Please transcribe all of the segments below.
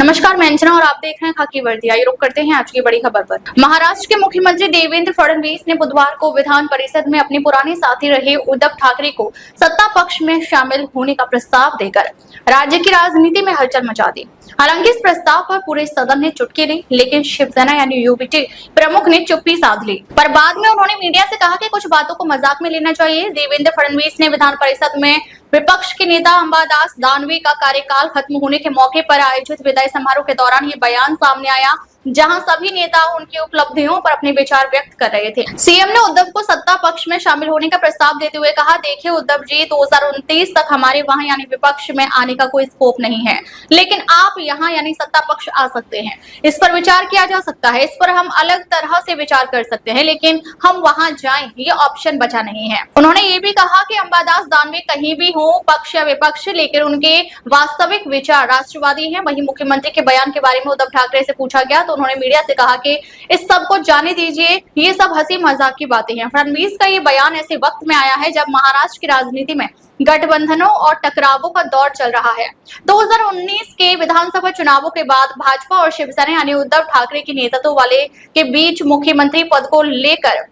नमस्कार, मैं अंजना और आप देख रहे हैं खाकी वर्दी। आइए रुक करते हैं आज की बड़ी खबर पर। महाराष्ट्र के मुख्यमंत्री देवेंद्र फडणवीस ने बुधवार को विधान परिषद में अपने पुराने साथी रहे उद्धव ठाकरे को सत्ता पक्ष में शामिल होने का प्रस्ताव देकर राज्य की राजनीति में हलचल मचा दी। हालांकि इस प्रस्ताव पर पूरे सदन ने चुटकी ली, लेकिन शिवसेना यानी यूबीटी प्रमुख ने चुप्पी साध ली। पर बाद में उन्होंने मीडिया से कहा कि कुछ बातों को मजाक में लेना चाहिए। देवेंद्र फडणवीस ने विधान परिषद में विपक्ष के नेता अंबादास दानवे का कार्यकाल खत्म होने के मौके पर आयोजित विदाई समारोह के दौरान ये बयान सामने आया, जहां सभी नेता उनकी उपलब्धियों पर अपने विचार व्यक्त कर रहे थे। सीएम ने उद्धव को सत्ता पक्ष में शामिल होने का प्रस्ताव देते हुए कहा, देखिए उद्धव जी, 2029 तक हमारे वहां यानी विपक्ष में आने का कोई स्कोप नहीं है, लेकिन आप यहाँ यानी सत्ता पक्ष आ सकते हैं। इस पर विचार किया जा सकता है, इस पर हम अलग तरह से विचार कर सकते हैं, लेकिन हम वहां जाएं ये ऑप्शन बचा नहीं है। उन्होंने ये भी कहा कि अंबादास दानवे कहीं भी हो, पक्ष या विपक्ष, लेकिन उनके वास्तविक विचार राष्ट्रवादी हैं। वहीं मुख्यमंत्री के बयान के बारे में उद्धव ठाकरे से पूछा गया तो उन्होंने मीडिया से कहा कि इस सब को जाने दीजिए, ये सब हंसी मजाक की बातें हैं। फडणवीस का ये बयान ऐसे वक्त में आया है जब महाराष्ट्र की राजनीति में गठबंधनों और टकरावों का दौर चल रहा है। 2019 के विधानसभा चुनावों के बाद भाजपा और शिवसेना यानी उद्धव ठाकरे के नेतृत्व वाले के बीच मुख्यमंत्री पद को लेकर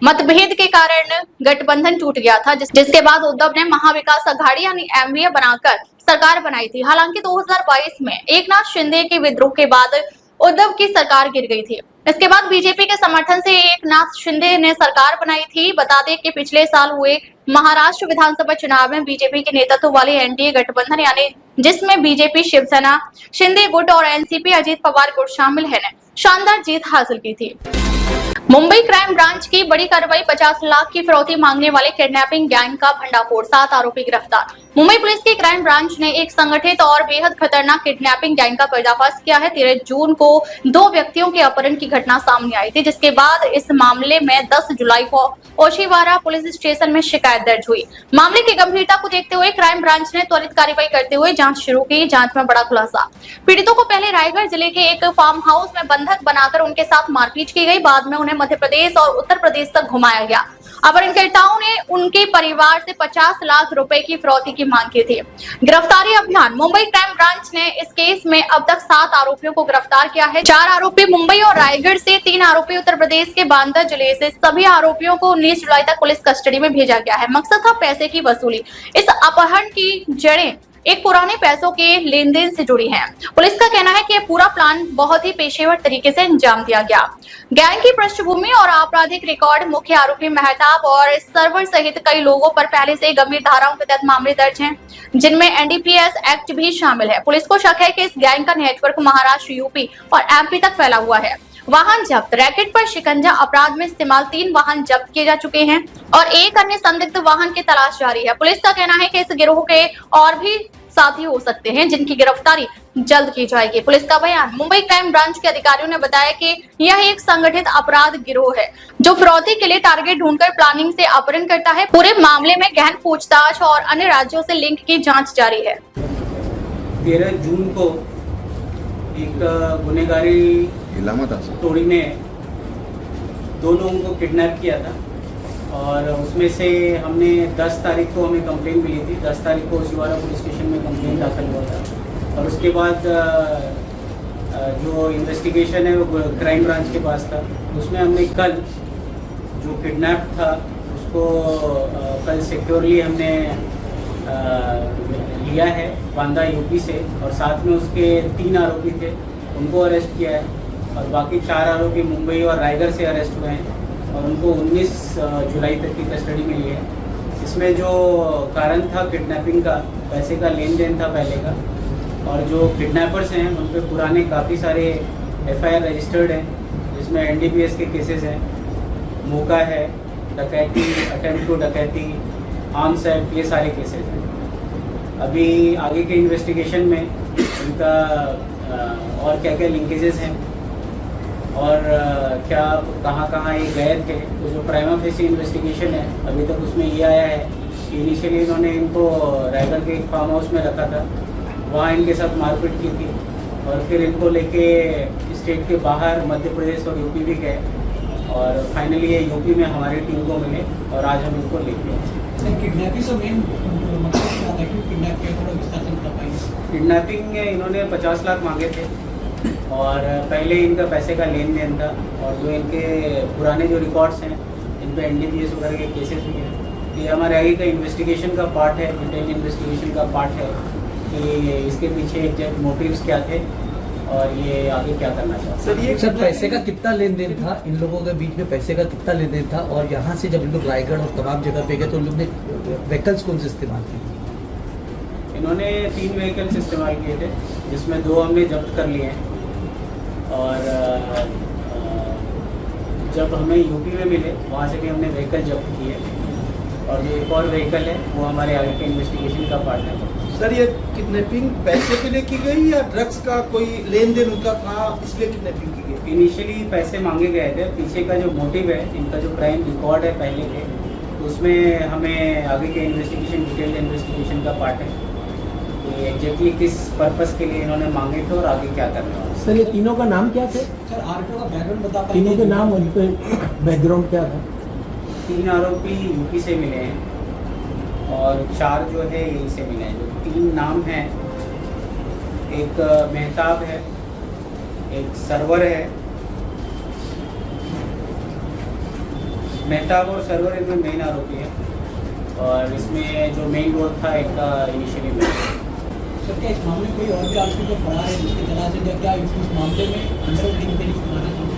मतभेद के कारण गठबंधन टूट गया था, जिसके बाद उद्धव ने महाविकास अघाड़ी यानी एमवीए बनाकर सरकार बनाई थी। हालांकि 2022 में एकनाथ शिंदे के विद्रोह के बाद उद्धव की सरकार गिर गई थी। इसके बाद बीजेपी के समर्थन से एकनाथ शिंदे ने सरकार बनाई थी। बता दें कि पिछले साल हुए महाराष्ट्र विधानसभा चुनाव में बीजेपी के नेतृत्व वाले एनडीए गठबंधन यानी जिसमें बीजेपी, शिवसेना, शिंदे गुट और एनसीपी अजीत पवार गुट शामिल है, ने शानदार जीत हासिल की थी। मुंबई क्राइम ब्रांच की बड़ी कार्रवाई, 50 लाख की फिरौती मांगने वाले किडनैपिंग गैंग का भंडाफोड़, 7 आरोपी गिरफ्तार। मुंबई पुलिस की क्राइम ब्रांच ने एक संगठित और बेहद खतरनाक किडनैपिंग गैंग का पर्दाफाश किया है। 13 जून को 2 व्यक्तियों के अपहरण की घटना सामने आई थी, जिसके बाद इस मामले में 10 जुलाई को ओशिवारा पुलिस स्टेशन में शिकायत दर्ज हुई। मामले की गंभीरता को देखते हुए क्राइम ब्रांच ने त्वरित कार्रवाई करते हुए जांच शुरू की। जांच में बड़ा खुलासा, पीड़ितों को पहले रायगढ़ जिले के एक फार्म हाउस में बंधक बनाकर उनके साथ मारपीट की गई। बाद में उन्हें मध्य प्रदेश और उत्तर प्रदेश तक घुमाया गया। अपहरणकर्ताओं ने उनके परिवार से 50 लाख रुपए की फिरौती की मांग की थी। गिरफ्तारी अभियान, मुंबई क्राइम ब्रांच ने इस केस में अब तक 7 आरोपियों को गिरफ्तार किया है। 4 आरोपी मुंबई और रायगढ़ से, 3 आरोपी उत्तर प्रदेश के बांदा जिले से। सभी आरोपियों को 19 जुलाई तक पुलिस कस्टडी में भेजा गया है। मकसद था पैसे की वसूली। इस अपहरण की जड़ें एक पुराने पैसों के लेन देन से जुड़ी हैं। पुलिस का कहना है कि यह पूरा प्लान बहुत ही पेशेवर तरीके से अंजाम दिया गया। गैंग की पृष्ठभूमि और आपराधिक रिकॉर्ड, मुख्य आरोपी मेहताब और सर्वर सहित कई लोगों पर पहले से गंभीर धाराओं के तहत मामले दर्ज हैं, जिनमें एनडीपीएस एक्ट भी शामिल है। पुलिस को शक है कि इस गैंग का नेटवर्क महाराष्ट्र, यूपी और एमपी तक फैला हुआ है। वाहन जब्त, रैकेट पर शिकंजा अपराध में इस्तेमाल 3 वाहन जब्त किए जा चुके हैं और एक अन्य संदिग्ध वाहन की तलाश जारी है। पुलिस का कहना है कि इस गिरोह के और भी साथी हो सकते हैं, जिनकी गिरफ्तारी जल्द की जाएगी। पुलिस का बयान, मुंबई क्राइम ब्रांच के अधिकारियों ने बताया कि यह एक संगठित अपराध गिरोह है जो फिरौती के लिए टारगेट ढूंढकर प्लानिंग से अपहरण करता है। पूरे मामले में गहन पूछताछ और अन्य राज्यों से लिंक की जाँच जारी है। 13 जून को एक गुनेगारी टोली ने 2 लोगों को किडनैप किया था और उसमें से हमने 10 तारीख को हमें कंप्लेन मिली थी। 10 तारीख को ओशिवारा पुलिस स्टेशन में कंप्लेन दाखिल हुआ था और उसके बाद जो इन्वेस्टिगेशन है वो क्राइम ब्रांच के पास था। उसमें हमने कल जो किडनैप था उसको कल सिक्योरली हमने लिया है बांदा यूपी से, और साथ में उसके 3 आरोपी थे, उनको अरेस्ट किया है और बाकी 4 आरोपी मुंबई और रायगढ़ से अरेस्ट हुए हैं और उनको 19 जुलाई तक की कस्टडी मिली है। इसमें जो कारण था किडनैपिंग का, पैसे का लेन देन था पहले का, और जो किडनैपर्स हैं उन पर पुराने काफ़ी सारे एफआईआर रजिस्टर्ड हैं, जिसमें एनडीपीएस के केसेस हैं, मोका है, डकैती, अटेम्प्ट टू डकैती, आर्म्स एक्ट, ये सारे केसेस हैं। अभी आगे के इन्वेस्टिगेशन में उनका और क्या क्या लिंकेजेस हैं और क्या कहाँ ये गए थे, तो जो प्राइमा फेसी इन्वेस्टिगेशन है अभी तक उसमें ये आया है कि इनिशियली इन्होंने इनको रायगढ़ के एक फार्म हाउस में रखा था, वहाँ इनके साथ मारपीट की थी और फिर इनको लेके स्टेट के बाहर मध्य प्रदेश और यूपी भी गए और फाइनली ये यूपी में हमारी टीम को मिले और आज हम इनको लेके आए। किडनैपिंग का मेन मतलब क्या था क्यों किडनैप किया, थोड़ा विस्तार से बता पाएंगे? किडनैपिंग में इन्होंने 50 लाख मांगे थे और पहले इनका पैसे का लेन देन था और जो इनके पुराने जो रिकॉर्ड्स हैं इन पे NDPS वगैरह के केसेस भी हैं। ये हमारे आगे का इन्वेस्टिगेशन का पार्ट है, डिटेल इन्वेस्टिगेशन का पार्ट है कि इसके पीछे एग्जैक्ट मोटिव्स क्या थे और ये आगे क्या करना चाहते हैं। सर पैसे का कितना लेन देन था इन लोगों के बीच में, पैसे का कितना लेन देन था, और यहाँ से जब इन लोग रायगढ़ और तमाम जगह पे गए तो उन लोग ने व्हीकल्स कौन से इस्तेमाल किए? इन्होंने 3 व्हीकल्स इस्तेमाल किए थे जिसमें 2 हमने जब्त कर लिए हैं और जब हमें यूपी में मिले वहाँ से भी हमने व्हीकल जब्त किए और जो एक और व्हीकल है वो हमारे आगे के इन्वेस्टिगेशन का पार्ट है। सर ये किडनैपिंग पैसे के लिए की गई या ड्रग्स का कोई लेन देन उनका था इसलिए किडनैपिंग की गई? इनिशियली पैसे मांगे गए थे, पीछे का जो मोटिव है, इनका जो क्राइम रिकॉर्ड है पहले के, तो उसमें हमें आगे के इन्वेस्टिगेशन, डिटेल इन्वेस्टिगेशन का पार्ट है कि एग्जैक्टली किस पर्पस के लिए इन्होंने मांगे थे और आगे क्या करना है। सर ये तीनों का नाम क्या थे? सर आरटीओ का बैकग्राउंड बता पाएंगे? तीनों के नाम और उनके बैकग्राउंड क्या था? 3 आरोपी यूपी से मिले हैं और 4 जो है यहीं से मिले हैं। जो 3 नाम हैं, एक मेहताब है, एक सरवर है, मेहताब और सरवर एक मेन आरोपी है और इसमें जो मेन रोल था एक का इनिशियली में। सर क्या इस मामले में कोई और भी आरोपी जो फरार है जिसकी तलाश है, क्या इस मामले में अंडर माना चाहिए?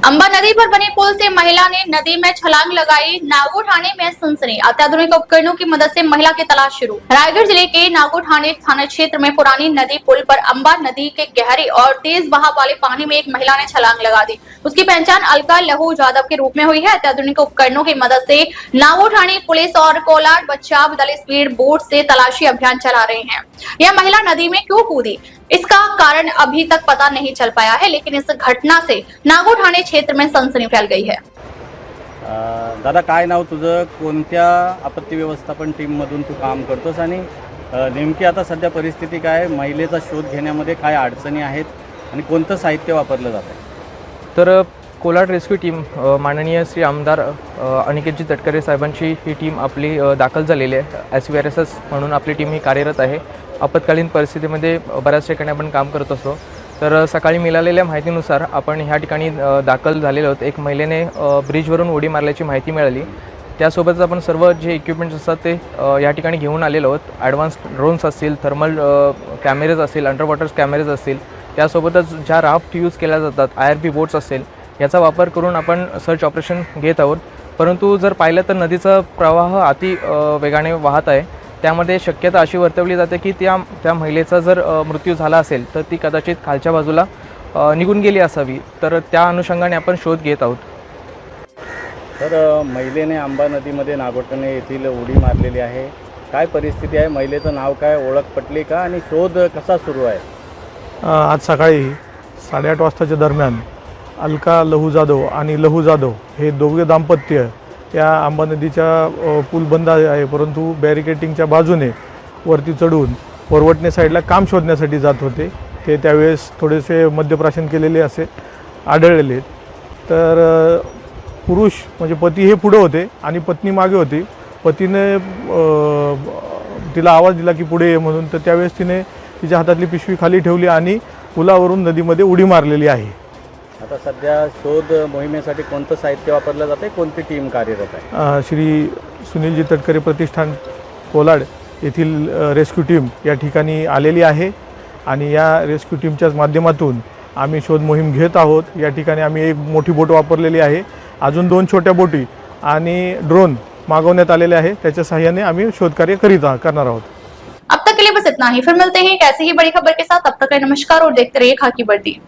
अंबा नदी पर बने पुल से महिला ने नदी में छलांग लगाई, नागो थाने में सनसनी। अत्याधुनिक उपकरणों की मदद से महिला की तलाश शुरू। रायगढ़ जिले के नागो थाना क्षेत्र में पुरानी नदी पुल पर अंबा नदी के गहरे और तेज बहाव वाले पानी में एक महिला ने छलांग लगा दी। उसकी पहचान अलका लहू यादव के रूप में हुई है। अत्याधुनिक उपकरणों की मदद से नागो थाने पुलिस और कोलाड बचाव दल स्पीड बोट से तलाशी अभियान चला रहे हैं। यह महिला नदी में क्यों कूदी, इसका कारण अभी तक पता नहीं चल पाया है, लेकिन इस घटना से नागो थाने क्षेत्र में सनसनी फैल गई है। दादा काय नाव तुझं, कोणत्या आपत्ती व्यवस्थापन टीम मधून तू काम करतोस आणि नेमकी आता सध्या परिस्थिती काय, महिलेचा शोध घेण्यामध्ये काय अडचणी आहेत आणि कोणतं साहित्य वापरलं जातं? तर कोलाड रेस्क्यू टीम माननीय श्री आमदार अनिकेतजी तटकरे साहेबांची ही टीम आपली दाखल झालेली आहे। SVRSS म्हणून आपली टीम ही कार्यरत आहे। आपत्कालीन परिस्थितीमध्ये बऱ्याच ठिकाणी आपण काम करत असतो। तर सकाळी मिळालेल्या माहितीनुसार आपण ह्या ठिकाणी दाखल झालेलो आहोत। एक महिलेने ब्रिजवरून उडी मारल्याची माहिती मिळाली। त्यासोबतच आपण सर्व जे इक्विपमेंट्स असतात ते या ठिकाणी घेऊन आलेलो आहोत। ॲडव्हान्स ड्रोन्स असतील, थर्मल कॅमेरेज असतील, अंडर वॉटर कॅमेरेज असतील, त्यासोबतच ज्या राफ्ट यूज केल्या जातात, IRP बोट्स असेल, याचा वापर करून आपण सर्च ऑपरेशन घेत आहोत। परंतु जर पाहिलं तर नदीचा प्रवाह अति वेगाने वाहत आहे। त्यामध्ये शक्यता अशी वर्तवली जाते की त्या महिलेचा जर मृत्यू झाला असेल तर ती कदाचित खालच्या बाजूला निघून गेली असावी। तर त्या अनुषंगाने आपण शोध घेत आहोत। तर महिलेने अंबा नदीमध्ये नागोठणे येथील उडी मारलेली आहे। काय परिस्थिती आहे, महिलेचं नाव काय, ओळख पटली का आणि शोध कसा सुरू आहे? आज सकाळी 8:30 वाजताच्या दरम्यान अलका लहू जाधव आणि लहू जाधव हे दोघे दाम्पत्य या अंबा नदीच्या पूल बंद आहे, परंतु बॅरिकेटिंगच्या बाजूने वरती चढून वरवटणे साईडला काम शोधण्यासाठी जात होते। ते त्यावेळेस थोडेसे मद्यप्राशन केलेले असे आढळलेले। तर पुरुष म्हणजे पती हे पुढे होते आणि पत्नी मागे होती। पतीने तिला आवाज दिला की पुढे ये म्हणून, तर त्यावेळेस तिने तिच्या हातातली पिशवी खाली ठेवली आणि पुलावरून नदीमध्ये उडी मारलेली आहे। आता सध्या शोध मोहिमेसाठी कोणतं साहित्य वापरलं जाते, कोणती टीम कार्यरत आहे? श्री सुनीलजी तटकरे प्रतिष्ठान कोलाड येथील रेस्क्यू टीम या ठिकाणी आलेली आहे आणि या रेस्क्यू टीमच्याच माध्यमातून आम्ही शोध मोहीम घेत आहोत। या ठिकाणी आम्ही एक मोठी बोट वापरलेली आहे, अजून 2 छोट्या बोटी आणि ड्रोन मागवण्यात आलेले आहे। त्याच्या सहाय्याने आम्ही शोधकार्य करणार आहोत। अब तक के लिए बस इतना ही, फिर मिलते हैं एक ऐसी ही बड़ी खबर के साथ। तब तक के लिए नमस्कार और देखते रहिए खाकी वर्दी।